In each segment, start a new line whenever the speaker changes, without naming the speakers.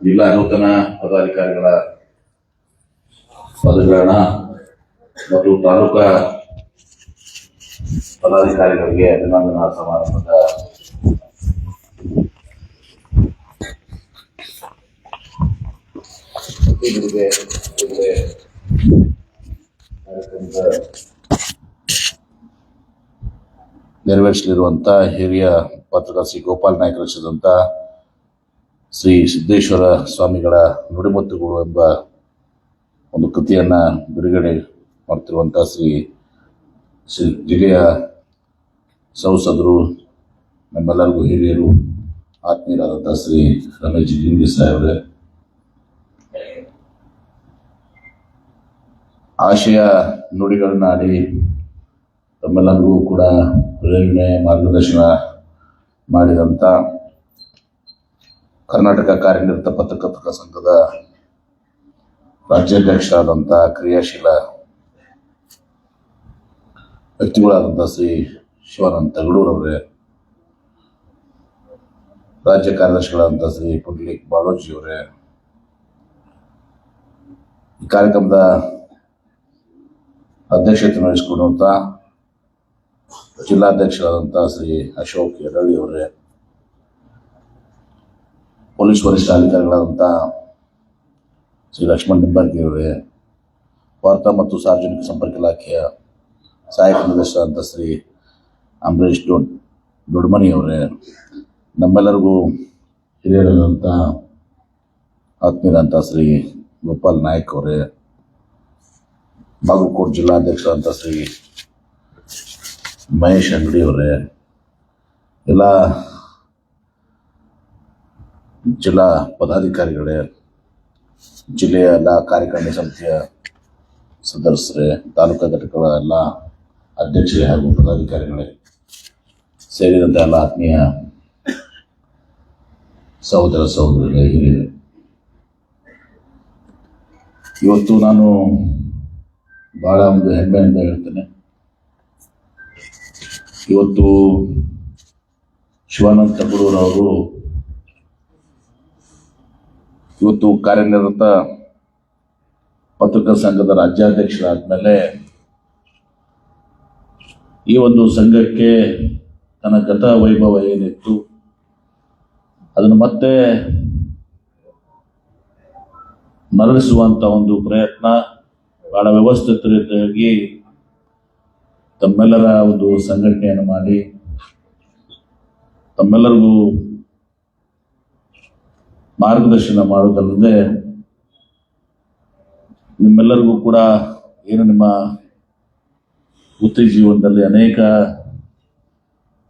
ಜಿಲ್ಲಾ ನೂತನ ಪದಾಧಿಕಾರಿಗಳ ಪದಗ್ರಹಣ ಮತ್ತು ತಾಲೂಕಾ ಪದಾಧಿಕಾರಿಗಳಿಗೆ ಅಭಿನಂದನಾ ಸಮಾರಂಭದ ನೆರವೇರಿಸಲಿರುವಂತಹ ಹಿರಿಯ ಪತ್ರಕರ್ತ ಶ್ರೀ ಗೋಪಾಲ್ ನಾಯ್ಕ ರಚಿಸಿದಂತ ಶ್ರೀ ಸಿದ್ದೇಶ್ವರ ಸ್ವಾಮಿಗಳ ನುಡಿಮುತ್ತುಗಳು ಎಂಬ ಒಂದು ಕೃತಿಯನ್ನ ಬಿಡುಗಡೆ ಮಾಡ್ತಿರುವಂತಹ ಶ್ರೀ ಜಿಲ್ಲೆಯ ಸಂಸದರು, ನಮ್ಮೆಲ್ಲರಿಗೂ ಹಿರಿಯರು, ಆತ್ಮೀಯರಾದಂತಹ ಶ್ರೀ ರಮೇಶ್ ಜಿಂಗಿ ಸಾಹೇಬ್ರೆ, ಆಶಯ ನುಡಿಗಳನ್ನಾಡಿ ತಮ್ಮೆಲ್ಲರಿಗೂ ಕೂಡ ಪ್ರೇರಣೆ ಮಾರ್ಗದರ್ಶನ ಮಾಡಿದಂಥ ಕರ್ನಾಟಕ ಕಾರ್ಯನಿರತ ಪತ್ರಕರ್ತರ ಸಂಘದ ರಾಜ್ಯಾಧ್ಯಕ್ಷರಾದಂಥ ಕ್ರಿಯಾಶೀಲ ವ್ಯಕ್ತಿಗಳಾದಂಥ ಶ್ರೀ ಶಿವಾನಂದ ತಗಡೂರವರೇ, ರಾಜ್ಯ ಕಾರ್ಯದರ್ಶಿಗಳಾದಂಥ ಶ್ರೀ ಪುಂಡಲೀಕ್ ಬಾಳೋಜಿಯವರೇ, ಈ ಕಾರ್ಯಕ್ರಮದ ಅಧ್ಯಕ್ಷತೆ ವಹಿಸಿಕೊಂಡಂತ ಜಿಲ್ಲಾಧ್ಯಕ್ಷರಾದಂಥ ಶ್ರೀ ಅಶೋಕ್ ಯಡಳ್ಳಿಯವರೇ, ಪೊಲೀಸ್ ವರಿಷ್ಠಾಧಿಕಾರಿಗಳಾದಂಥ ಶ್ರೀ ಲಕ್ಷ್ಮಣ್ ನಿಂಬರ್ಗಿಯವರೇ, ವಾರ್ತಾ ಮತ್ತು ಸಾರ್ವಜನಿಕ ಸಂಪರ್ಕ ಇಲಾಖೆಯ ಸಹಾಯಕ ನಿರ್ದೇಶಕರಾದಂಥ ಶ್ರೀ ಅಂಬರೀಶ್ ದೊಡ್ಡಮನಿಯವರೇ, ನಮ್ಮೆಲ್ಲರಿಗೂ ಹಿರಿಯರಾದಂಥ ಆತ್ಮೀಯರಾದಂಥ ಶ್ರೀ ಗೋಪಾಲ್ ನಾಯ್ಕ ಅವರೇ, ಬಾಗಲಕೋಟೆ ಜಿಲ್ಲಾಧ್ಯಕ್ಷರಾದಂಥ ಶ್ರೀ ಮಹೇಶ್ ಅಂಗಡಿಯವರೇ, ಎಲ್ಲ ಜಿಲ್ಲಾ ಪದಾಧಿಕಾರಿಗಳೇ, ಜಿಲ್ಲೆಯ ಎಲ್ಲ ಕಾರ್ಯಕಾರಿಣಿ ಸಮಿತಿಯ ಸದಸ್ಯರೇ, ತಾಲೂಕಾ ಘಟಕಗಳ ಎಲ್ಲ ಅಧ್ಯಕ್ಷರೇ ಹಾಗೂ ಪದಾಧಿಕಾರಿಗಳೇ ಸೇರಿದಂತೆ ಎಲ್ಲ ಆತ್ಮೀಯ ಸಹೋದರ ಸಹೋದರರೇ, ಹಿರಿಯರೇ, ಇವತ್ತು ನಾನು ಬಹಳ ಒಂದು ಹೆಮ್ಮೆಯಿಂದ ಹೇಳ್ತೇನೆ. ಇವತ್ತು ಶಿವಾನಂದ ತಗಡೂರವರು ಇವತ್ತು ಕಾರ್ಯನಿರತ ಪತ್ರಕರ್ತರ ಸಂಘದ ರಾಜ್ಯಾಧ್ಯಕ್ಷರಾದ್ಮೇಲೆ ಈ ಒಂದು ಸಂಘಕ್ಕೆ ತನ್ನ ಗತ ವೈಭವ ಏನಿತ್ತು ಅದನ್ನು ಮತ್ತೆ ಮರಳಿಸುವಂತ ಒಂದು ಪ್ರಯತ್ನ ಬಹಳ ವ್ಯವಸ್ಥಿತ ರೀತಿಯಾಗಿ ತಮ್ಮೆಲ್ಲರ ಒಂದು ಸಂಘಟನೆಯನ್ನು ಮಾಡಿ ತಮ್ಮೆಲ್ಲರಿಗೂ ಮಾರ್ಗದರ್ಶನ ಮಾಡುವುದಲ್ಲದೆ ನಿಮ್ಮೆಲ್ಲರಿಗೂ ಕೂಡ ಏನು ನಿಮ್ಮ ವೃತ್ತಿ ಜೀವನದಲ್ಲಿ ಅನೇಕ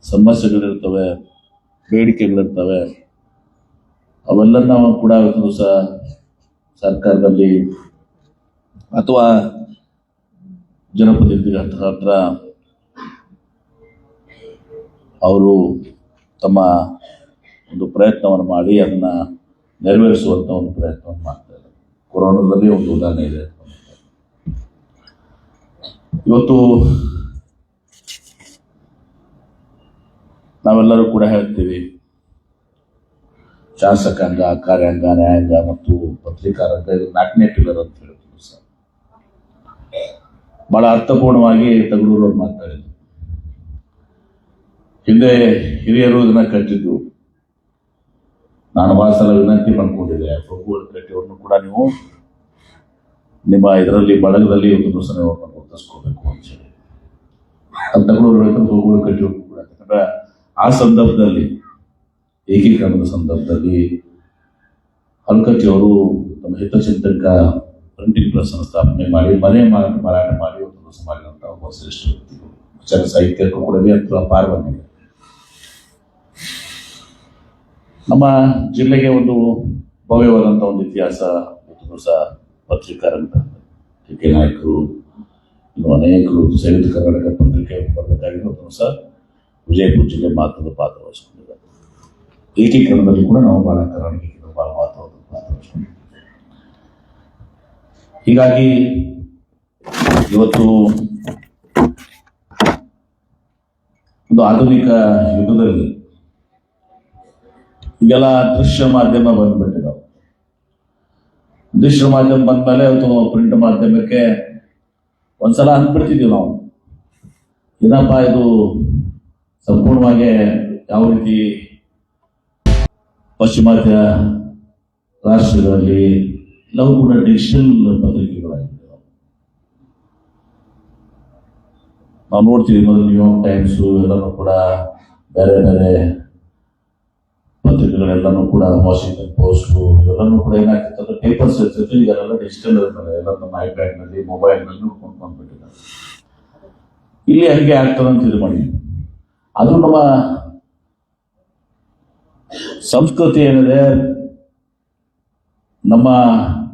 ಸಮಸ್ಯೆಗಳಿರ್ತವೆ, ಬೇಡಿಕೆಗಳಿರ್ತವೆ, ಅವೆಲ್ಲನ್ನ ಕೂಡ ಇವತ್ತು ಸರ್ಕಾರದಲ್ಲಿ ಅಥವಾ ಜನಪ್ರತಿನಿಧಿಗಳ ಹತ್ರ ಅವರು ತಮ್ಮ ಒಂದು ಪ್ರಯತ್ನವನ್ನು ಮಾಡಿ ಅದನ್ನ ನೆರವೇರಿಸುವಂತ ಒಂದು ಪ್ರಯತ್ನವನ್ನು ಮಾಡ್ತಾರೆ. ಕೊರೋನಾದಲ್ಲಿ ಒಂದು ಉದಾಹರಣೆ ಇದೆ. ಇವತ್ತು ನಾವೆಲ್ಲರೂ ಕೂಡ ಹೇಳ್ತೀವಿ, ಶಾಸಕಾಂಗ, ಕಾರ್ಯಾಂಗ, ನ್ಯಾಯಾಂಗ ಮತ್ತು ಪತ್ರಿಕಾರಂಗ ಇದು 4ನೇ ಪಿಲ್ಲರ್ ಅಂತ ಹೇಳ್ತೀವಿ ಸರ್. ಬಹಳ ಅರ್ಥಪೂರ್ಣವಾಗಿ ತಗಡೂರವ್ರು ಮಾತಾಡಿದ್ರು. ಹಿಂದೆ ಹಿರಿಯರು ಇದನ್ನ ಕಟ್ಟಿದ್ದು, ನಾನು ಬಹಳ ಸಲ ವಿನಂತಿ ಮಾಡ್ಕೊಂಡಿದ್ದೆ, ಪ್ರಭುಗಳು ಕಟ್ಟಿಯವ್ರನ್ನು ಕೂಡ ನೀವು ನಿಮ್ಮ ಇದರಲ್ಲಿ ಬಳಗದಲ್ಲಿ ಒಂದು ದಿವಸವನ್ನು ಗುರುತಿಸ್ಕೋಬೇಕು ಅಂತ ಹೇಳಿ ತಗಡೂರು ಪ್ರಭುಗಳು ಕಟ್ಟಿಯವ್ರನ್ನು ಕೂಡ. ಯಾಕಂದ್ರೆ ಆ ಸಂದರ್ಭದಲ್ಲಿ, ಏಕೀಕರಣದ ಸಂದರ್ಭದಲ್ಲಿ ಹಲ್ಕಟ್ಟಿಯವರು ತಮ್ಮ ಹಿತಚಿಂತಕ ಪ್ರಿಂಟಿಂಗ್ ಪ್ರೆಸ್ ಅನ್ನು ಸ್ಥಾಪನೆ ಮಾಡಿ ಮನೆ ಮಾರಾಟ ಮಾಡಿ ಒಂದು ದಿವಸ ಮಾಡಿದಂಥ ಒಬ್ಬ ಶ್ರೇಷ್ಠ ವ್ಯಕ್ತಿಗಳು. ವಚನ ಸಾಹಿತ್ಯಕ್ಕೂ ಕೂಡ ಅಪಾರ ಬಂದಿದೆ. ನಮ್ಮ ಜಿಲ್ಲೆಗೆ ಒಂದು ಭವ್ಯವಾದಂಥ ಒಂದು ಇತಿಹಾಸ ಸಹ ಪತ್ರಿಕಾರಂಗ ಕೆ ನಾಯಕರು, ಇನ್ನು ಅನೇಕರು ಸಂಯುಕ್ತ ಕರ್ನಾಟಕ ಪತ್ರಿಕೆ ಬರಬೇಕಾಗಿರೋದು ಸಹ ವಿಜಯಪುರ ಜಿಲ್ಲೆ ಮಹತ್ವದ ಪಾತ್ರ ವಹಿಸ್ಕೊಂಡಿದ್ದಾರೆ. ಏಕೀಕರಣದಲ್ಲಿ ಕೂಡ ನಾವು ಬಹಳ ಕರ್ನಾಟಕಕ್ಕೆ ಬಹಳ ಮಹತ್ವದ ಪಾತ್ರ ವಹಿಸ್ಕೊಂಡಿದ್ದೇವೆ. ಹೀಗಾಗಿ ಇವತ್ತು ಒಂದು ಆಧುನಿಕ ಯುಗದಲ್ಲಿ ಈಗೆಲ್ಲ ದೃಶ್ಯ ಮಾಧ್ಯಮ ಬಂದ್ಬಿಟ್ಟಿದ್ದಾವೆ. ಡಿಜಿಟಲ್ ಮಾಧ್ಯಮ ಬಂದ್ಮೇಲೆ ಅಥವಾ ಪ್ರಿಂಟ್ ಮಾಧ್ಯಮಕ್ಕೆ ಒಂದ್ಸಲ ಅಂದ್ಬಿಡ್ತಿದ್ದೀವಿ ನಾವು, ಏನಪ್ಪ ಇದು ಸಂಪೂರ್ಣವಾಗಿ ಯಾವ ರೀತಿ ಪಾಶ್ಚಿಮಾತ್ಯ ರಾಷ್ಟ್ರಗಳಲ್ಲಿ ಎಲ್ಲವೂ ಕೂಡ ಡಿಜಿಟಲ್ ಪತ್ರಿಕೆಗಳಾಗಿದೆ. ನಾವು ನೋಡ್ತೀವಿ ಮೊದಲು ನ್ಯೂಯಾರ್ಕ್ ಟೈಮ್ಸು ಎಲ್ಲನೂ ಕೂಡ ಬೇರೆ ಬೇರೆ ಪತ್ರಿಕೆಗಳೆಲ್ಲನೂ ಕೂಡ ವಾಷಿಂಗ್ಟನ್ ಪೋಸ್ಟು ಇವೆಲ್ಲನೂ ಕೂಡ ಏನಾಗ್ತಿತ್ತು ಪೇಪರ್ಸ್ ಇರ್ತಿತ್ತು. ಈಗ ಎಲ್ಲ ಡಿಜಿಟಲ್ ಇರ್ತಾರೆ, ಎಲ್ಲ ನಮ್ಮ ಐಪ್ಯಾಡ್ನಲ್ಲಿ ಮೊಬೈಲ್ನಲ್ಲಿ ನೋಡ್ಕೊಂಡು ಬಂದ್ಬಿಟ್ಟಿದ್ದಾರೆ. ಇಲ್ಲಿ ಹಂಗೆ ಆಗ್ತದೆ ಅಂತ ಇದು ಮಾಡಿ, ಅದು ನಮ್ಮ ಸಂಸ್ಕೃತಿ ಏನಿದೆ ನಮ್ಮ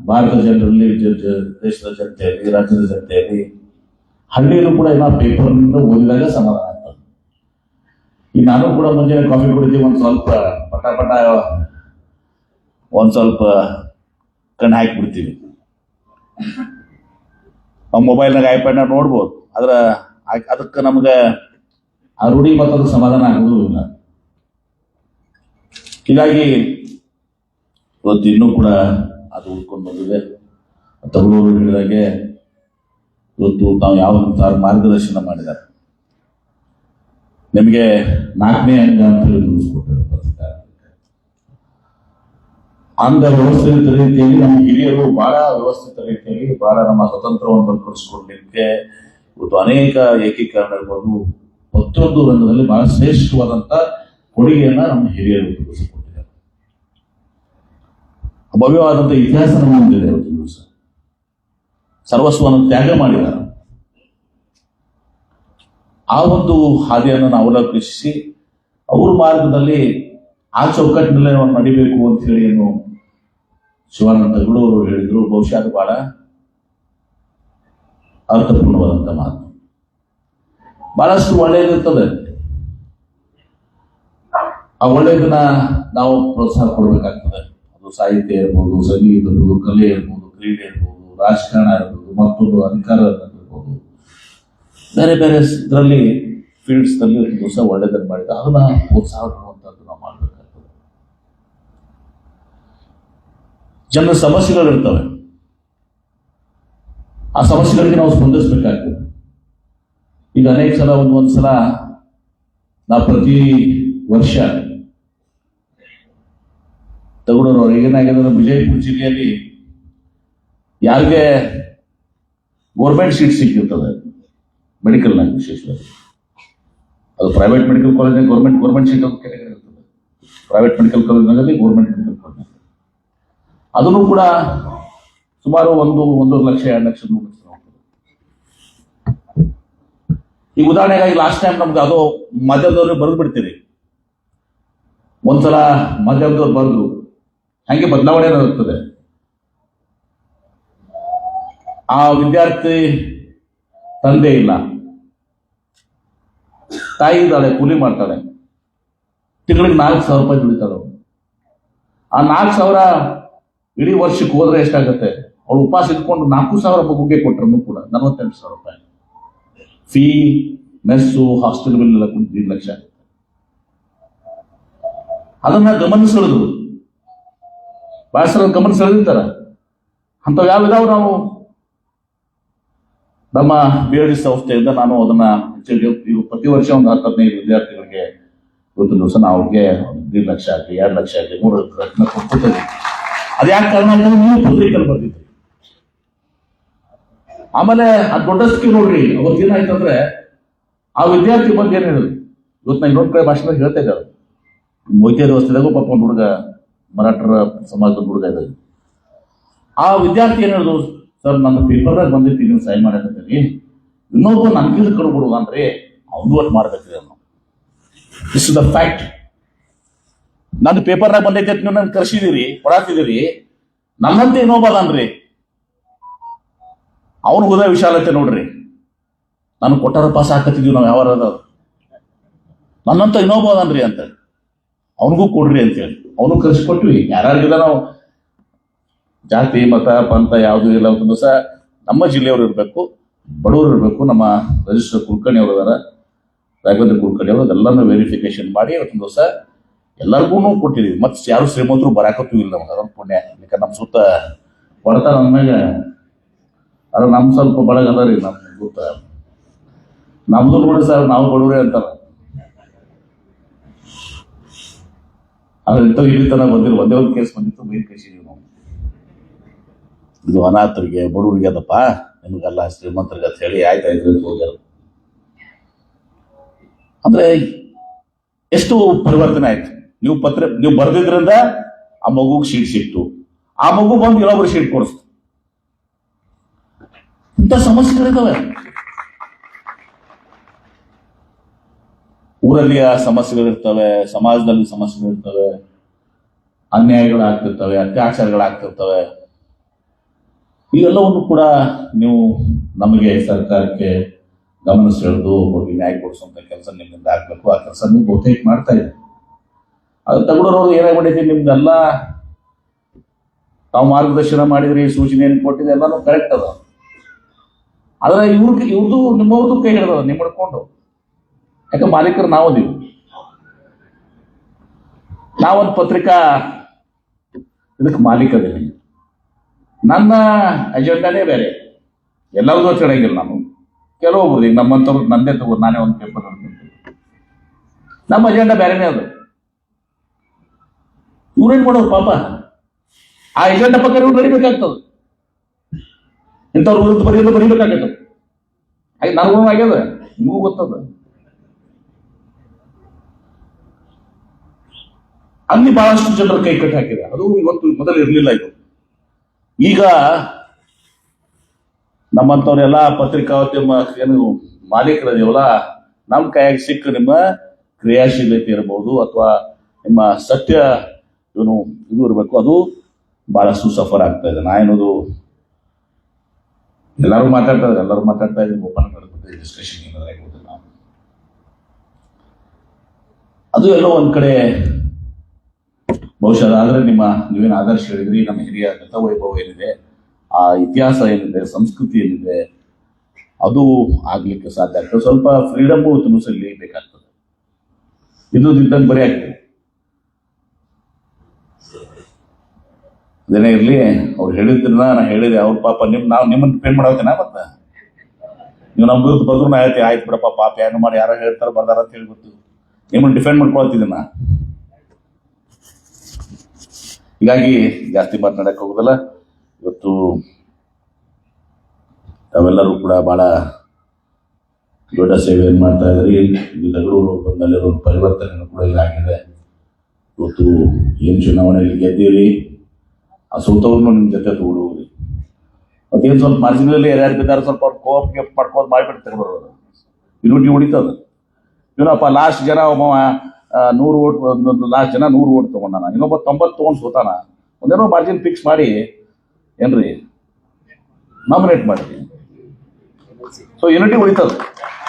ಭಾರತ ಜನರಲ್ಲಿ, ದೇಶದ ಜನತೆಯಲ್ಲಿ, ರಾಜ್ಯದ ಜನತೆಯಲ್ಲಿ, ಹಳ್ಳಿಯಲ್ಲೂ ಕೂಡ ಏನೋ ಪೇಪರ್ನಿಂದ ಓದಿದಾಗ ಸಮಾಧಾನ ಆಗ್ತದೆ. ಈಗ ನಾನು ಕೂಡ ಮುಂಜಾನೆ ಕಾಫಿ ಕುಡಿತೀವಿ, ಒಂದು ಸ್ವಲ್ಪ ಪಟ ಒಂದು ಸ್ವಲ್ಪ ಕಣ್ಣು ಹಾಕಿಬಿಡ್ತೀವಿ. ನಾವು ಮೊಬೈಲ್ನಾಗ ಐಪ್ಯಾಡ್ನಾಗ ನೋಡ್ಬೋದು, ಅದಕ್ಕೆ ನಮ್ಗೆ ಆ ರೂಢಿ ಮತ್ತು ಅದು ಸಮಾಧಾನ ಆಗೋದು ಇಲ್ಲ. ಹೀಗಾಗಿ ಇವತ್ತು ಇನ್ನೂ ಕೂಡ ಅದು ಉಳ್ಕೊಂಡು ಬಂದಿದೆ. ತಗೊಳ್ಳೋರು ಹೇಳಿದಾಗೆ ಇವತ್ತು ನಾವು ಯಾವ ಮಾರ್ಗದರ್ಶನ ಮಾಡಿದ್ದಾರೆ. ನಿಮಗೆ 4ನೇ ಅಂಗ ಅಂತ ನಿಲ್ಲಿಸ್ಕೊಟ್ಟಿದ್ದಾರೆ. ಅಂಗ ವ್ಯವಸ್ಥಿತ ರೀತಿಯಲ್ಲಿ ನಮ್ಮ ಹಿರಿಯರು ಬಹಳ ವ್ಯವಸ್ಥಿತ ರೀತಿಯಲ್ಲಿ ಬಹಳ ನಮ್ಮ ಸ್ವತಂತ್ರವನ್ನು ಪಡಿಸ್ಕೊಡ್ಲಿಕ್ಕೆ ಇವತ್ತು ಅನೇಕ ಏಕೀಕರಣ ಇರ್ಬೋದು, ಪ್ರತಿಯೊಂದು ರಂಗದಲ್ಲಿ ಬಹಳ ಶ್ರೇಷ್ಠವಾದಂತ ಕೊಡುಗೆಯನ್ನ ನಮ್ಮ ಹಿರಿಯರು ತಿಳಿಸಿಕೊಟ್ಟಿದ್ದಾರೆ. ಭವ್ಯವಾದಂಥ ಇತಿಹಾಸ ನಮ್ಮ ಮುಂದಿದೆ. ಇವತ್ತು ದಿವಸ ಸರ್ವಸ್ವವನ್ನು ತ್ಯಾಗ ಮಾಡಿದ್ದಾರೆ. ಆ ಒಂದು ಹಾದಿಯನ್ನು ನಾವು ಅವಲಂಬಿಸಿ ಅವ್ರ ಮಾರ್ಗದಲ್ಲಿ ಆ ಚೌಕಟ್ಟಿನಲ್ಲೇ ನಾವು ನಡಿಬೇಕು ಅಂತ ಹೇಳಿ ಏನು ಶಿವಾನಂದ ತಗಳೂರು ಹೇಳಿದ್ರು. ಬಹುಶಃ ಅದು ಬಹಳ ಅರ್ಥಪೂರ್ಣವಾದಂಥ ಮಾತು. ಬಹಳಷ್ಟು ಒಳ್ಳೆಯದಿರ್ತದೆ. ಆ ಒಳ್ಳೆಯದನ್ನ ನಾವು ಪ್ರೋತ್ಸಾಹ ಕೊಡಬೇಕಾಗ್ತದೆ. ಅದು ಸಾಹಿತ್ಯ ಇರ್ಬೋದು, ಸಂಗೀತ ಇರ್ಬೋದು, ಕಲೆ ಇರ್ಬೋದು, ಕ್ರೀಡೆ ಇರ್ಬೋದು, ರಾಜಕಾರಣ ಇರ್ಬೋದು, ಮತ್ತೊಂದು ಅಧಿಕಾರ ಇರ್ಬೋದು, ಬೇರೆ ಬೇರೆ ಇದರಲ್ಲಿ ಫೀಲ್ಡ್ಸ್ ನಲ್ಲಿ ದಿವಸ ಒಳ್ಳೆದನ್ನು ಮಾಡಿದ ಅದನ್ನ ಪ್ರೋತ್ಸಾಹ ಕೊಡುವಂಥದ್ದು ನಾವು ಮಾಡಬೇಕಾಗ್ತದೆ. ಜನರ ಸಮಸ್ಯೆಗಳಿರ್ತವೆ, ಆ ಸಮಸ್ಯೆಗಳಿಗೆ ನಾವು ಸ್ಪಂದಿಸಬೇಕಾಗ್ತದೆ. ಈಗ ಅನೇಕ ಸಲ ಒಂದ್ಸಲ ನಾವು ಪ್ರತಿ ವರ್ಷ ತಗೊಳ್ಳೋರು ಏನಾಗಿದೆ, ವಿಜಯಪುರ ಜಿಲ್ಲೆಯಲ್ಲಿ ಯಾರಿಗೆ ಗೋರ್ಮೆಂಟ್ ಸೀಟ್ ಸಿಕ್ಕಿರ್ತದೆ ಮೆಡಿಕಲ್ನಾಗ, ವಿಶೇಷವಾಗಿ ಅದು private medical college government seat ಅಂತ ಇರ್ತದೆ. ಪ್ರೈವೇಟ್ ಮೆಡಿಕಲ್ ಕಾಲೇಜ್ನಲ್ಲಿ ಗೋರ್ಮೆಂಟ್ ಮೆಡಿಕಲ್ ಕಾಲೇಜ್ ಅದನ್ನು ಕೂಡ ಸುಮಾರು 1 ಲಕ್ಷ 2 ಲಕ್ಷ ಹೋಗ್ತದೆ. ಈಗ ಉದಾಹರಣೆಗಾಗಿ ಲಾಸ್ಟ್ ಟೈಮ್ ನಮ್ಗೆ ಅದು ಮಾಧ್ಯಮದವ್ರಿಗೆ ಬರೆದು ಬಿಡ್ತೀರಿ. ಒಂದ್ಸಲ ಮಾಧ್ಯಮದವ್ರು ಬರೆದ್ರು, ಹಂಗೆ ಬದಲಾವಣೆ ಇರ್ತದೆ. ಆ ವಿದ್ಯಾರ್ಥಿ ತಂದೆ ಇಲ್ಲ, ತಾಯಿ ಇದ್ದಾಳೆ, ಕೂಲಿ ಮಾಡ್ತಾಳೆ, ತಿಂಗಳಿಗೆ 4,000 ರೂಪಾಯಿ ದುಡಿತಾಳೆ. ಆ 4,000 ಇಡೀ ವರ್ಷಕ್ಕೆ ಹೋದ್ರೆ ಎಷ್ಟಾಗುತ್ತೆ? ಅವಳು ಉಪವಾಸ ಇಟ್ಕೊಂಡು 4,000 ಮಗುಗೆ ಕೊಟ್ಟರು ಕೂಡ 48,000 ರೂಪಾಯಿ ಫೀ, ಮೆಸ್ಸು, ಹಾಸ್ಟೆಲ್ ಬಿಲ್ ಎಲ್ಲ 2 ಲಕ್ಷ ಆಗುತ್ತೆ. ಅದನ್ನ ಗಮನಿಸೋದು ಬಹಳ ಸಲ ಗಮನ ಸೆಳೆದಿರ್ತಾರ. ಅಂಥವು ಯಾವಿದಾವು ನಾವು ನಮ್ಮ BLD ಸಂಸ್ಥೆಯಿಂದ ನಾನು ಅದನ್ನ ಈಗ ಪ್ರತಿ ವರ್ಷ ಒಂದು 10-15 ವಿದ್ಯಾರ್ಥಿಗಳಿಗೆ ಇವತ್ತು ದಿವಸ ನಾವು ಅವ್ರಿಗೆ 2 ಲಕ್ಷ ಆಗಲಿ 2 ಲಕ್ಷ ಆಗಲಿ 3 ಲಕ್ಷ ಕೊಡ್ತೇವೆ. ಅದು ಯಾಕೆ ಕಾರಣ ನೀವು ಪತ್ರಿಕೆಯಲ್ಲಿ ಬರ್ತಿದ್ರಿ. ಆಮೇಲೆ ಅದು ದೊಡ್ಡಸ್ಕಿ ನೋಡ್ರಿ, ಅವ್ರಿಗೆ ಏನಾಯ್ತಂದ್ರೆ ಆ ವಿದ್ಯಾರ್ಥಿ ಬಗ್ಗೆ ಏನ್ ಹೇಳಿದ್ರು. ಇವತ್ತು ನಾ ಇನ್ನೊಂದು ಕಡೆ ಭಾಷೆದಾಗ ಹೇಳ್ತಾ ಇದ್ದಾರೆ, ಮೊಯ್ತೇರಿ ವ್ಯವಸ್ಥೆದಾಗೂ ಪಾಪ ಒಂದು ಹುಡುಗ ಮರಾಠರ ಸಮಾಜದ ಹುಡುಗ ಇದ್ದ. ಆ ವಿದ್ಯಾರ್ಥಿ ಏನ್ ಹೇಳಿದ್ರು, ಸರ್ ನನ್ನ ಪೇಪರ್ದಾಗ ಬಂದಿರ್ತೀನಿ, ನೀವು ಸೈನ್ ಮಾಡಕತ್ತೀನಿ, ಇನ್ನೊಬ್ಬ ನನ್ಗಿಂತ ಕಡ್ಬಿಡುವ ಅಂದ್ರೆ ಅವನು ಒಟ್ಟು ಮಾಡ್ಬೇಕ್ರಿ ಅನ್ನೋ. This is the fact. ನನ್ನ ಪೇಪರ್ನಾಗ ಬಂದೈತೆ ನೀವು ನನ್ ಕರ್ಸಿದಿರಿ, ಕೊಡಾತಿದ್ದೀರಿ, ನನ್ನಂತೆ ಇನ್ನೊಬ್ಬ ಅದನ್ರಿ, ಅವನು ಹೃದಯ ವಿಶಾಲತೆ ನೋಡ್ರಿ. ನಾನು ಕೊಟ್ಟಾರ ಪಾಸ್ ಹಾಕತ್ತಿದ್ವಿ ನಾವು ಯಾವಾರ ನನ್ನಂತ ಇನ್ನೊಬ್ಬ ಅದನ್ರಿ ಅಂತ ಅವನಿಗೂ ಕೊಡ್ರಿ ಅಂತೇಳಿ ಅವನು ಕರ್ಸಿಕೊಟ್ವಿ. ಯಾರ್ಯಾರಿಗಿದ ನಾವು ಜಾತಿ ಮತ ಪಂಥ ಯಾವುದು ಇಲ್ಲ. ಒಂದು ದಿವಸ ನಮ್ಮ ಜಿಲ್ಲೆಯವರು ಇರಬೇಕು, ಬಡವರು ಇರಬೇಕು. ನಮ್ಮ ರಿಜಿಸ್ಟರ್ ಕುಲಕರ್ಣಿ ಅವರು ಅದಾರ, ರಾಘವೇಂದ್ರ ಕುಲಕರ್ಣಿ ಅವರು, ಅದೆಲ್ಲನೂ ವೆರಿಫಿಕೇಶನ್ ಮಾಡಿ ಇವತ್ತಿನ ದಿವಸ ಎಲ್ಲರಿಗೂ ಕೊಟ್ಟಿದ್ದೀವಿ. ಮತ್ತೆ ಯಾರು ಶ್ರೀಮಂತರು ಬರಾಕತ್ತೂ ಇಲ್ಲ ನಮ್ಗೆ, ಅದೊಂದು ಪುಣ್ಯ. ಯಾಕಂದ್ರೆ ನಮ್ಮ ಸುತ್ತ ಕೊಡ್ತಾರ ನಮ್ಗೆ. ಅದು ನಮ್ ಸ್ವಲ್ಪ ಬಡಗ ಅದ ರೀ, ನಮ್ಗೆ ಗೊತ್ತ. ನಮ್ದು ನೋಡಿ ಸರ್, ನಾವು ಬಡವ್ರೆ ಅಂತಾರ. ಅದ್ರ ಇಲ್ಲಿ ತನ ಬಂದಿಲ್ಲ, ಒಂದೇ ಒಂದು ಕೇಸ್ ಬಂದಿತ್ತು, ಬೈಲ್ ಕಳಿಸಿದೀವಿ ನಾವು. ಇದು ಅನಾಥರಿಗೆ ಬಡವರಿಗೆ ಅದಪ್ಪ, ನಿಮಗೆಲ್ಲ ಶ್ರೀಮಂತರಿಗೆ ಅಂತ ಹೇಳಿ ಆಯ್ತಾಯ್ತು ಹೋಗ್ಯಾರ. ಅಂದ್ರೆ ಎಷ್ಟು ಪರಿವರ್ತನೆ ಆಯ್ತು. ನೀವು ಬರ್ದಿದ್ರಿಂದ ಆ ಮಗುಗೆ ಶೀಟ್ ಸಿಕ್ತು, ಆ ಮಗು ಬಂದು ಇನ್ನೊಬ್ರು ಶೀಟ್ ಕೊಡಿಸ್ತು. ಇಂಥ ಸಮಸ್ಯೆಗಳಿದ್ದಾವೆ ಊರಲ್ಲಿ. ಆ ಸಮಸ್ಯೆಗಳಿರ್ತವೆ, ಸಮಾಜದಲ್ಲಿ ಸಮಸ್ಯೆಗಳಿರ್ತವೆ, ಅನ್ಯಾಯಗಳಾಗ್ತಿರ್ತವೆ, ಅತ್ಯಾಚಾರಗಳಾಗ್ತಿರ್ತವೆ. ಇವೆಲ್ಲವನ್ನು ಕೂಡ ನೀವು ನಮಗೆ ಸರ್ಕಾರಕ್ಕೆ ಗಮನ ಸೆಳೆದು ಹೋಗಿ ನ್ಯಾಯ ಕೊಡಿಸುವಂತ ಕೆಲಸ ನಿಮ್ಮಿಂದ ಆಗ್ಬೇಕು. ಆ ಕೆಲಸ ನೀವು ಬಹುತೇಕ ಮಾಡ್ತಾ ಇದ್ದೀವಿ. ಅದು ತಗೊಳ್ಳೋರು ಏನಾಗ್ಬಿಟ್ಟೈತಿ, ನಿಮ್ದೆಲ್ಲ ತಾವು ಮಾರ್ಗದರ್ಶನ ಮಾಡಿದ್ರಿ, ಸೂಚನೆ ಏನು ಕೊಟ್ಟಿದೆ, ಎಲ್ಲಾನು ಕರೆಕ್ಟ್ ಅದ. ಆದ್ರೆ ಇವ್ರದ್ದು ನಿಮ್ಮವ್ರದ್ದು ಕೈ ಹಿಡಿದದ, ನಿಮ್ಮ ಹಿಡ್ಕೊಂಡು. ಯಾಕೆ ಮಾಲೀಕರು ನಾವದೀವಿ. ನಾವೊಂದು ಪತ್ರಿಕಾ ಇದಕ್ಕೆ ಮಾಲೀಕದೇನೆ. ನನ್ನ ಅಜೆಂಡಾನೇ ಬೇರೆ, ಎಲ್ಲರದು ಚೆನ್ನಾಗಿಲ್ಲ. ನಾನು ಕೆಲವೊಬ್ರು ಈಗ ನಮ್ಮಂಥವ್ರು ನಂದೇ ತಗೋ, ನಾನೇ ಒಂದು ಪೇಪರ್ ಅಂತೀನಿ, ನಮ್ಮ ಅಜೆಂಡಾ ಬೇರೆನೇ ಅದು. ಇವ್ರೇನ್ ಮಾಡೋರು ಪಾಪ, ಆ ಎಜೆಂಡಾ ಪಕ್ಕ ಇವ್ರು ಬರೀಬೇಕಾಗ್ತದೆ. ಇಂಥವ್ರ ವಿರುದ್ಧ ಬರೀಬೇಕಾಗತ್ತೆ. ಹಾಗೆ ನನಗೂ ಆಗ್ಯದ, ನಿಮಗೂ ಗೊತ್ತದ. ಅಲ್ಲಿ ಬಹಳಷ್ಟು ಜನರ ಕೈ ಕಟ್ಟಿ ಹಾಕಿದೆ. ಅದು ಇವತ್ತು ಮೊದಲು ಇರಲಿಲ್ಲ. ಇದು ಈಗ ನಮ್ಮಂಥವ್ರೆಲ್ಲ ಪತ್ರಿಕಾವತಿ ಏನು ಮಾಲೀಕರದೇವಲ್ಲ, ನಮ್ಮ ಕೈಯಾಗಿ ಸಿಕ್ಕ ನಿಮ್ಮ ಕ್ರಿಯಾಶೀಲತೆ ಇರಬಹುದು ಅಥವಾ ನಿಮ್ಮ ಸತ್ಯ ಇದು ಇರಬೇಕು, ಅದು ಬಹಳಷ್ಟು ಸಫರ್ ಆಗ್ತಾ ಇದೆ. ನಾ ಏನದು ಎಲ್ಲರೂ ಮಾತಾಡ್ತಾ ಇದ್ದೀವಿ, ಓಪನ್ ಡಿಸ್ಕಷನ್ ಏನಾದ್ರು ನಾವು. ಅದು ಎಲ್ಲೋ ಒಂದ್ ಕಡೆ ಬಹುಶಃ ಆದ್ರೆ ನೀವೇನು ಆದರ್ಶ ಹೇಳಿದ್ರಿ, ನಮ್ಮ ಹಿರಿಯ ಗತವೈಭವ ಏನಿದೆ, ಆ ಇತಿಹಾಸ ಏನಿದೆ, ಸಂಸ್ಕೃತಿ ಏನಿದೆ, ಅದು ಆಗ್ಲಿಕ್ಕೆ ಸಾಧ್ಯ ಆಗ್ತದೆ. ಸ್ವಲ್ಪ ಫ್ರೀಡಮ್ ತುಮಸಲ್ಲಿ ಬೇಕಾಗ್ತದೆ. ಇದು ಇದ್ದಂಗೆ ಬರೀ ಆಗ್ತದೆ. ಅದೇನೇ ಇರ್ಲಿ, ಅವ್ರು ಹೇಳಿದ್ರನ್ನ ನಾ ಹೇಳಿದೆ. ಅವ್ರ ಪಾಪ ನಾವು ನಿಮ್ಮನ್ನ ಡಿಪೆಂಡ್ ಮಾಡೋತೇನ, ಮತ್ತೆ ನೀವು ನಮ್ಮ ವಿರುದ್ಧ ಬಂದ್ರು ನಾ ಹೇಳ್ತೀವಿ, ಆಯ್ತು ಬಿಡಪ್ಪ, ಪಾಪ ಏನು ಮಾಡಿ ಯಾರೋ ಹೇಳ್ತಾರ ಬರ್ದಾರ ಅಂತ ಹೇಳ್ಬಿಟ್ಟು ನಿಮ್ಮನ್ನ ಡಿಫೆಂಡ್ ಮಾಡ್ಕೊಳ್ತಿದ್ದೀನ. ಹೀಗಾಗಿ ಜಾಸ್ತಿ ಮಾತನಾಡಕ್ ಹೋಗುದಲ್ಲ. ಇವತ್ತು ತಾವೆಲ್ಲರೂ ಕೂಡ ಬಹಳ ದೊಡ್ಡ ಸೇವೆಯನ್ನು ಮಾಡ್ತಾ ಇದ್ರಿ. ಈ ಬೆಂಗಳೂರು ಬಂದಲ್ಲಿರೋ ಪರಿವರ್ತನೆ ಕೂಡ ಇದಾಗಿದೆ. ಇವತ್ತು ಏನು ಚುನಾವಣೆಯಲ್ಲಿ ಗೆದ್ದೀರಿ, ಆ ಸೋತವ್ರನ್ನು ನಿಮ್ಮ ಜೊತೆ ತಗೊಂಡೋಗ್ರಿ. ಮತ್ತೇನು ಸ್ವಲ್ಪ ಮಾರ್ಜಿನಲ್ಲಿ ಯಾರ್ಯಾರು ಬಿದ್ದಾರೆ, ಸ್ವಲ್ಪ ಅವ್ರು ಕೋಪ್ಗೆ ಪಡ್ಕೋದು ಮಾಡಿಬಿಟ್ಟು ತಗೊಂಡ್ಬರೋದು. ಇರುಟಿ ಹೊಡಿತದ. ಏನಪ್ಪ ಲಾಸ್ಟ್ ಜನ ಒಬ್ಬ 100 ಓಟ್, ಲಾಸ್ಟ್ ಜನ 100 ಓಟ್ ತಗೊಂಡಾನ, ಇನ್ನೊಬ್ಬ 90 ತಗೊಂಡು ಸೋತಾನ. ಒಂದೇನೋ ಮಾರ್ಜಿನ್ ಫಿಕ್ಸ್ ಮಾಡಿ ಏನ್ರಿ ನಾಮಿನೇಟ್ ಮಾಡಿದ್ವಿ. ಸೊ ಯೂನಿಟಿ ಉಳಿತದ.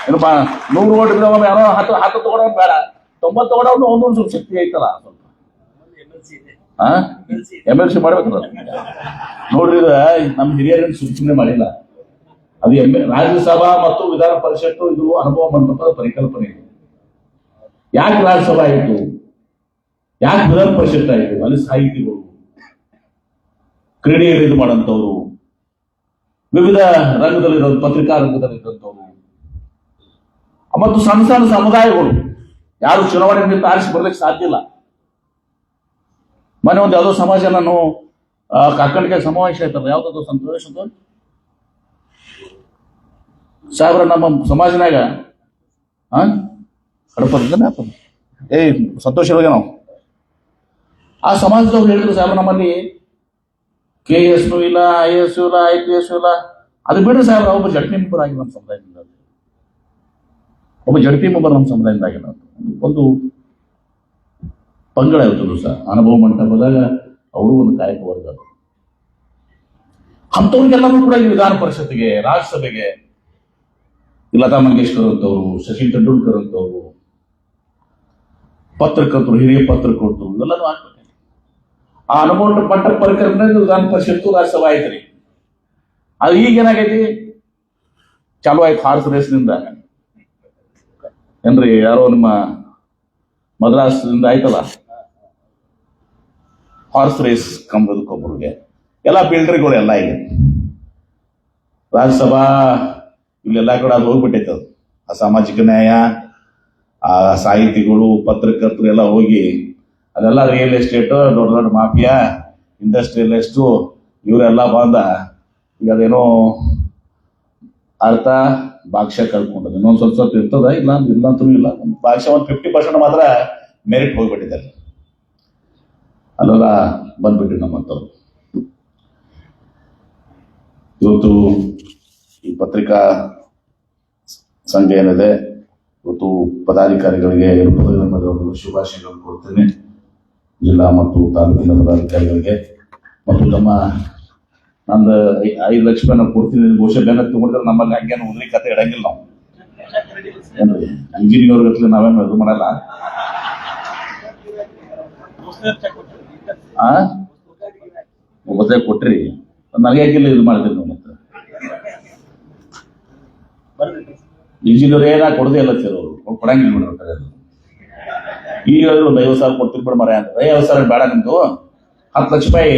ಏನಪ್ಪ 100 ಓಟ್ ಇದ್ರೆ ಒಮ್ಮೆ ಯಾರೋ 10 ತಗೊಳೋದು ಬೇಡ, 90 ತಗೊಳೋದು ಒಂದೊಂದು ಸ್ವಲ್ಪ ಶಕ್ತಿ ಐತಲ್ಲ. ಸ್ವಲ್ಪ MLC ಮಾಡ್ಬೇಕಲ್ಲ ನೋಡ್ರಿ. ನಮ್ಮ ಹಿರಿಯರೇನು ಸುಮ್ಮನೆ ಮಾಡಿಲ್ಲ. ಅದು ರಾಜ್ಯಸಭಾ ಮತ್ತು ವಿಧಾನ ಪರಿಷತ್ತು ಇದು ಅನುಭವ ಮಂಟಪದ ಪರಿಕಲ್ಪನೆ ಇದೆ. ಯಾಕೆ ರಾಜ್ಯಸಭಾ ಆಯಿತು, ಯಾಕೆ ವಿಧಾನ ಪರಿಷತ್ ಆಯಿತು? ಅಲ್ಲಿ ಸಾಹಿತಿಗಳು, ಕ್ರೀಡೆಯಲ್ಲಿ ಇದು ಮಾಡಂತವ್ರು, ವಿವಿಧ ರಂಗದಲ್ಲಿರೋ ಪತ್ರಿಕಾ ರಂಗದಲ್ಲಿದ್ದಂಥವ್ರು, ಮತ್ತು ಸಣ್ಣ ಸಣ್ಣ ಸಮುದಾಯಗಳು ಯಾರು ಚುನಾವಣೆಯಿಂದ ಆರಿಸಿ ಬರ್ಲಿಕ್ಕೆ ಸಾಧ್ಯ ಇಲ್ಲ. ಮೊನ್ನೆ ಒಂದು ಯಾವುದೋ ಸಮಾಜ, ನಾನು ಕಾಕಣಿಕೆ ಸಮಾವೇಶ ಆಯ್ತಲ್ಲ, ಯಾವ್ದು ಸಂತೋಷದ ಸಾಹೇಬ್ರ ನಮ್ಮ ಸಮಾಜನಾಗ ಸಂತೋಷ ನಾವು ಆ ಸಮಾಜದವ್ರು ಹೇಳಿದ್ರು, ಸಾಹೇಬ್ರ ನಮ್ಮಲ್ಲಿ KS ಇಲ್ಲ, IAS ಇಲ್ಲ, IPS ಇಲ್ಲ. ಅದು ಬಿಡ್ರಿ ಸಾಹೇಬ್ರ, ಒಬ್ಬ ಜಡ್ಪಿ ಮೆಂಬರ್ ಆಗಿಲ್ಲ ನಮ್ಮ ಸಮುದಾಯದಿಂದ. ಒಬ್ಬ ಜಡ್ಪಿ ಮೆಂಬರ್ ನಮ್ಮ ಸಮುದಾಯದಿಂದ ಆಗಿಲ್ಲ. ಒಂದು ಪಂಗಡ ಇವತ್ತು ಸಹ ಅನುಭವ ಮಂಟಪದಾಗ ಅವರು ಒಂದು ಕಾಯಕ ವರ್ಗ. ಅಂಥವ್ರಿಗೆಲ್ಲರೂ ಕೂಡ ಈ ವಿಧಾನ ಪರಿಷತ್ಗೆ, ರಾಜ್ಯಸಭೆಗೆ ಲತಾ ಮಂಗೇಶ್ಕರ್ ಅಂತವ್ರು, ಸಚಿನ್ ತೆಂಡೂಲ್ಕರ್ ಅಂತವ್ರು, ಪತ್ರಕರ್ತರು, ಹಿರಿಯ ಪತ್ರಕರ್ತರು ಇವೆಲ್ಲನೂ ಆಗ್ಬೇಕು. ಆ ಅನುಭವ ಮಂಟಪ ಪರಿಕಲ್ಪನೆ ವಿಧಾನ ಪರಿಷತ್ತು ರಾಜ್ಯಸಭಾ ಆಯ್ತ್ರಿ. ಅದು ಈಗೇನಾಗೈತಿ, ಚಾಲು ಆಯ್ತು ಹಾರ್ಸ್ ರೇಸ್ನಿಂದ. ಏನ್ರಿ ಯಾರೋ ನಿಮ್ಮ ಮದ್ರಾಸ್ನಿಂದ ಆಯ್ತಲ್ಲ ಹಾರ್ಸ್ ರೇಸ್, ಕಂಬದಕ್ಕೊಬ್ಬರಿಗೆ ಎಲ್ಲ ಬಿಲ್ಡರ್ಗಳು ಎಲ್ಲ ಈಗ ರಾಜ್ಯಸಭಾ ಇಲ್ಲೆಲ್ಲ ಕೂಡ ಅದು ಹೋಗ್ಬಿಟ್ಟೈತೆ. ಅದು ಆ ಸಾಮಾಜಿಕ ನ್ಯಾಯ, ಆ ಸಾಹಿತಿಗಳು, ಪತ್ರಕರ್ತರು ಎಲ್ಲ ಹೋಗಿ ಅಲ್ಲೆಲ್ಲ ರಿಯಲ್ ಎಸ್ಟೇಟ್, ದೊಡ್ಡ ದೊಡ್ಡ ಮಾಫಿಯಾ, ಇಂಡಸ್ಟ್ರಿಯಲಿಸ್ಟು ಇವರೆಲ್ಲ ಬಂದ ಈಗ ಅದೇನೋ ಅರ್ಥ ಭಾಷೆ ಕಳ್ಕೊಂಡದ್ದು. ಇನ್ನೊಂದು ಸ್ವಲ್ಪ ಇರ್ತದ, ಇಲ್ಲಂತೂ ಇಲ್ಲ. ಭಾಷೆ ಒಂದು 50% ಮಾತ್ರ ಮೆರಿಟ್ ಹೋಗ್ಬಿಟ್ಟಿದ್ದಾರೆ. ಅಲ್ಲೆಲ್ಲ ಬಂದ್ಬಿಟ್ರಿ ನಮ್ಮಂಥವ್ರು. ಇವತ್ತು ಈ ಪತ್ರಿಕಾ ಸಂಘ ಏನಿದೆ, ಇವತ್ತು ಪದಾಧಿಕಾರಿಗಳಿಗೆ ಶುಭಾಶಯಗಳನ್ನು ಕೊಡ್ತೇನೆ. ಜಿಲ್ಲಾ ಮತ್ತು ತಾಲೂಕಿನ ಪದಾಧಿಕಾರಿಗಳಿಗೆ ಮತ್ತು ನಂದು 5 ಲಕ್ಷ ರೂಪಾಯಿ ನಾವು ಕೊಡ್ತೀನಿ, ಬಹುಶಃ ಬೆನ್ನ ತಗೊಂಡ್ರೆ ನಮ್ಮಲ್ಲಿ ಹಂಗೇನು ಉದ್ರಿ ಕತೆ ಇಡಂಗಿಲ್ಲ. ನಾವು ಏನ್ರಿ ಇಂಜಿನಿಯರ್ ಗಟ್ಲೆ ನಾವೇನು ಇದು ಮಾಡಲ್ಲ. ಒಬ್ಬತ್ತೆ ಕೊಟ್ರಿ, ನನಗೆ ಯಾಕಿಲ್ಲ ಇದು ಮಾಡ್ತೀನಿ ನಾವು. ಮತ್ತೆ ಇಂಜಿನಿಯರ್ ಏನಾಗಿ ಕೊಡದೇ ಇಲ್ಲ ಅವರು ಕೊಡಂಗಿಲ್ಲ ನೋಡ್ರಿ. ಈಗ ಹೇಳಿದ್ರು ಒಂದು 50,000 ಕೊಡ್ತೀನಿ ಬಿಡ ಮರ ಅಂತ. 50,000 ಬೇಡ, ನಿಮ್ದು 10 ಲಕ್ಷ ರೂಪಾಯಿ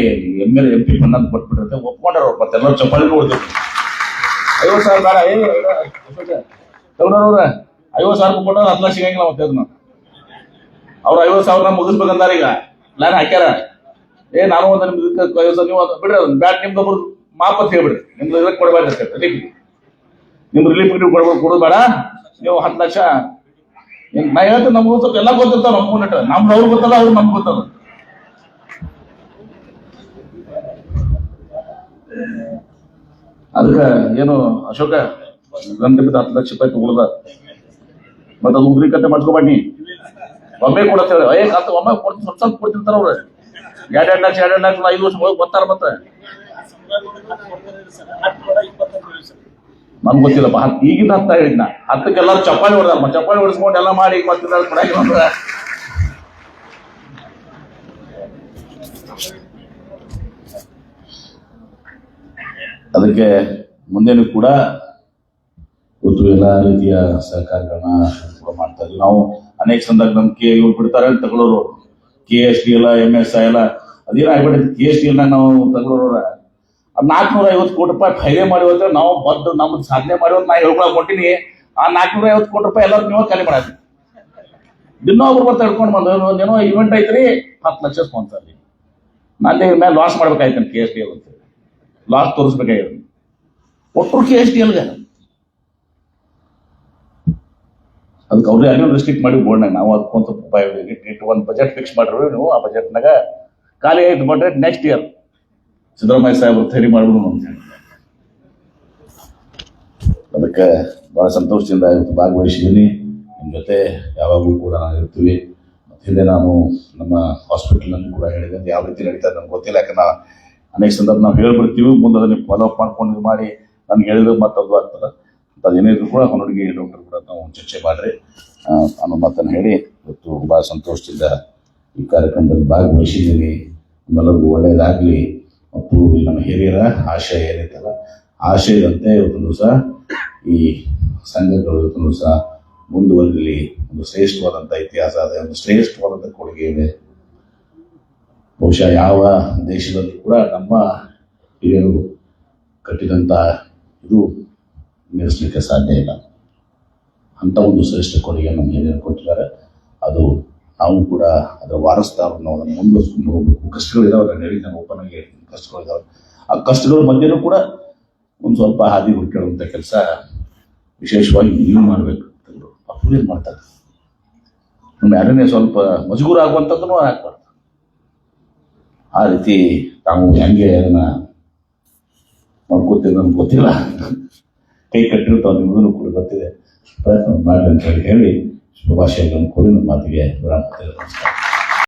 MP ಫಂಡ್ ಅಂತ ಕೊಟ್ಬಿಟ್ಟಿರುತ್ತೆ. ಒಪ್ಕೊಂಡ್ರ ಅವ್ರು ಮತ್ತೆ ಎಲ್ಲರೂ ಚಪ್ಪಾಳಿ ಕೊಡ್ತೀವಿ. 50,000 ಬೇಡ ತಗೊಂಡವ್ರ 50,000 ಕೊಟ್ಟರೆ 10 ಲಕ್ಷ ಸಿಗಂಗಿಲ್ಲ. ಮತ್ತೆ ಅದನ್ನ ಅವ್ರು 50,000 ಮುಗಿಸ್ಬೇಕಂತಾರ. ಈಗ ಪ್ಲಾನ್ ಹಾಕ್ಯಾರ. ನಾನು ಒಂದು ನಿಮ್ದು 50,000 ನೀವು ಬಿಡ್ರಿ, ಅದನ್ನ ಬ್ಯಾಟ್ ನಿಮ್ದು ಒಬ್ರು ಮಾಪತ್ ಹೇಳ್ಬಿಡ್ರಿ. ನಿಮ್ದು ಇದಕ್ಕೆ ಕೊಡಬೇಕು, ರಿಲೀಫ್ ನಿಮ್ದು ರಿಲೀಫ್ ಕೊಡೋದು ಬೇಡ. ನೀವು 10 ಲಕ್ಷ ನಾ ಹೇಳ್ತೀನಿ. ನಮ್ಗೆ ಸ್ವಲ್ಪ ಎಲ್ಲ ಗೊತ್ತಿರ್ತಾವ. ನಮ್ದು ಅವ್ರು ಗೊತ್ತಲ್ಲ, ಅವ್ರು ನಮ್ಗೆ ಗೊತ್ತಲ್ಲ. ಅದಕ್ಕೆ ಏನು ಅಶೋಕ ಗಂಟೆ 10 ಲಕ್ಷ ರೂಪಾಯಿ ತಗೊಳ್ದ, ಮತ್ತೆ ಅದು ಉದ್ರಿ ಕತೆ ಮಾಡ್ಸ್ಕೊಬಾಡಿ ಒಮ್ಮೆ ಕೊಡತ್ತೇವೆ. ಒಮ್ಮೆ ಕೊಡ್ತೀನಿ, ಸ್ವಲ್ಪ ಕೊಡ್ತಿರ್ತಾರ ಅವ್ರು. 2 ಲಕ್ಷ 5 ವರ್ಷ ಹೋಗಿ ಬರ್ತಾರ. ಮತ್ತೆ ನಮ್ಗೆ ಗೊತ್ತಿಲ್ಲಪ್ಪ. ಈಗಿನ 10 ಹೇಳಿದ್ನ 10ಕ್ಕೆ ಎಲ್ಲರೂ ಚಪ್ಪಾಳಿ ಹೊಡೆದಾರ. ಚಪ್ಪಾಳಿ ಹೊಡಿಸ್ಕೊಂಡು ಎಲ್ಲ ಮಾಡಿ ಮತ್ತೆ ಕೊಡಂಗಿಲ್ಲ. ಅದಕ್ಕೆ ಮುಂದೆನೂ ಕೂಡ ಇವತ್ತು ಎಲ್ಲ ರೀತಿಯ ಸಹಕಾರಗಳನ್ನ ಕೂಡ ಮಾಡ್ತಾ ಇದ್ವಿ. ನಾವು ಅನೇಕ ಸಂದರ್ಭ ನಮ್ಗೆ ಇವ್ರು ಬಿಡ್ತಾರೆ ಅಂತ ತಗೊಳ್ಳೋರು. KSTL MSI ಎಲ್ಲ ಅದೇನೋ ಆಗ್ಬಿಟ್ಟೈತಿ. KSTL ನಾವು ತಗೊಳ್ಳೋರ 450 ಕೋಟಿ ರೂಪಾಯಿ ಫೈದೆ ಮಾಡಿದ್ರೆ ನಾವು ಬಂದು ನಮ್ದು ಸಾಧನೆ ಮಾಡಿವತ್ತು ನಾ ಹೇಳ್ಕೊಳಕ್ ಕೊಟ್ಟಿನಿ. ಆ 450 ಕೋಟಿ ರೂಪಾಯಿ ಎಲ್ಲರೂ ನೀವು ಖಾಲಿ ಮಾಡಾತಿ. ದಿನ ಒಬ್ರು ಬರ್ತಾ ಹಿಡ್ಕೊಂಡು ಬಂದು ಏನೋ ಇವೆಂಟ್ ಐತ್ರಿ 10 ಲಕ್ಷ ಸ್ಪಾನ್ಸರ್ ರೀ. ನಾನು ಇದ್ರ ಮೇಲೆ ಲಾಸ್ ಮಾಡ್ಬೇಕಾಯ್ತು. KSTL ಅಂತ ಲಾಸ್ ತೋರಿಸ್ಬೇಕಾಗಿರೋದು ಒಟ್ಟರು KSTLಗೆ. ಅದಕ್ಕೆ ಅವ್ರಿಗೆ ಅಲ್ಲಿ ರಿಸ್ಟ್ರಿಕ್ಟ್ ಮಾಡಿ ಬೋರ್ಡ್ನಾಗ ನಾವು ಅದಕ್ಕೊಂದು ಸ್ವಲ್ಪ ಒಂದು ಬಜೆಟ್ ಫಿಕ್ಸ್ ಮಾಡಿರಿ. ನೀವು ಆ ಬಜೆಟ್ನಾಗ ಖಾಲಿ ಆಯ್ತು ಬಿಟ್ರೆ ನೆಕ್ಸ್ಟ್ ಇಯರ್ ಸಿದ್ದರಾಮಯ್ಯ ಸಾಹೇಬ್ರು ಥೇರಿ ಮಾಡ್ಬಿಡು ಅಂತ ಹೇಳಿ. ಅದಕ್ಕೆ ಭಾಳ ಸಂತೋಷದಿಂದ ಇವತ್ತು ಭಾಗವಹಿಸಿದ್ದೀನಿ. ನಿಮ್ಮ ಜೊತೆ ಯಾವಾಗಲೂ ಕೂಡ ನಾವು ಇರ್ತೀವಿ. ಮತ್ತು ಹಿಂದೆ ನಾನು ನಮ್ಮ ಹಾಸ್ಪಿಟಲ್ನಲ್ಲಿ ಕೂಡ ಹೇಳಿದೆ, ಯಾವ ರೀತಿ ನಡೀತಾ ನನಗೆ ಗೊತ್ತಿಲ್ಲ. ಯಾಕಂದ್ರೆ ನಾನು ಅನೇಕ ಸಂದರ್ಭ ನಾವು ಹೇಳ್ಬಿಡ್ತೀವಿ, ಮುಂದೆ ಅದನ್ನು ಫಾಲೋ ಅಪ್ ಮಾಡ್ಕೊಂಡು ಇದು ಮಾಡಿ ನನಗೆ ಹೇಳಿದ್ರೆ ಮತ್ತೆ ಅದು ಆಗ್ತದೆ. ಅದೇನಿದ್ರು ಕೂಡ ಹೊನ್ನೊಡಿಗೆ ಡಾಕ್ಟರ್ ಕೂಡ ನಾವು ಚರ್ಚೆ ಮಾಡಿರಿ ಅನ್ನೋ ಮಾತನ್ನು ಹೇಳಿ ಇವತ್ತು ಭಾಳ ಸಂತೋಷದಿಂದ ಈ ಕಾರ್ಯಕ್ರಮದಲ್ಲಿ ಭಾಗವಹಿಸಿದ್ದೀನಿ. ನಿಮ್ಮೆಲ್ಲರಿಗೂ ಒಳ್ಳೆಯದಾಗಲಿ. ಮತ್ತು ನಮ್ಮ ಹಿರಿಯರ ಆಶಯ ಏನೈತಲ್ಲ, ಆಶಯದಂತೆ ಇವತ್ತೊಂದು ದಿವಸ ಈ ಸಂಘಗಳು ಇವತ್ತೊಂದು ದಿವಸ ಮುಂದುವರಿಲಿ. ಒಂದು ಶ್ರೇಷ್ಠವಾದಂಥ ಇತಿಹಾಸ ಇದೆ, ಒಂದು ಶ್ರೇಷ್ಠವಾದಂಥ ಕೊಡುಗೆ ಇದೆ. ಬಹುಶಃ ಯಾವ ದೇಶದಲ್ಲೂ ಕೂಡ ನಮ್ಮ ಹಿರಿಯರು ಕಟ್ಟಿದಂಥ ಇದು ನಿಲ್ಲಿಸಲಿಕ್ಕೆ ಸಾಧ್ಯ ಇಲ್ಲ. ಅಂಥ ಒಂದು ಶ್ರೇಷ್ಠ ಕೊಡುಗೆ ನಮ್ಮ ಹಿರಿಯರು ಕೊಟ್ಟಿದ್ದಾರೆ. ಅದು ನಾವು ಕೂಡ ಅದರ ವಾರಸ್ದಾರರು ನಾವು ಅದನ್ನು ಮುಂದುವರಿಸ್ಕೊಂಡು ಹೋಗ್ಬೇಕು. ಕಷ್ಟಗಳಿದಾವೆ, ನಾನು ಹೇಳಿದ್ದೆ, ನಾನು ಓಪನ್ ಆಗಿ ಹೇಳ್ತೀನಿ, ಕಷ್ಟಗಳಿದಾವೆ. ಆ ಕಷ್ಟಗಳ ಮಧ್ಯೆನೂ ಕೂಡ ಒಂದು ಸ್ವಲ್ಪ ಹಾದಿ ಹುಡುಕಿಡುವಂಥ ಕೆಲಸ ವಿಶೇಷವಾಗಿ ನೀವು ಮಾಡಬೇಕು. ಅಪ್ಪು ಮಾಡ್ತಾರೆ. ನಮ್ಮ ಯಾರನ್ನೇ ಸ್ವಲ್ಪ ಮಜಗೂರು ಆಗುವಂಥದ್ದನ್ನು ಹಾಕ್ಬಾರ್ದು. ಆ ರೀತಿ ತಾವು ಹೆಂಗೆ ಅದನ್ನು ಮಾಡ್ಕೋತೀವಿ ನಮ್ಗೆ ಗೊತ್ತಿಲ್ಲ. ಕೈ ಕಟ್ಟಿರ್ತಾವೆ, ನಿಮಗೂ ಕೂಡ ಗೊತ್ತಿದೆ. ಪ್ರಯತ್ನ ಮಾಡಿ ಅಂತ ಹೇಳಿ ಶುಭಾಶಯಗಳನ್ನು ಕೊಡಿ. ನಮ್ಮ ಮಾತಿಗೆ ವಿರಾಮ. ನಮಸ್ಕಾರ.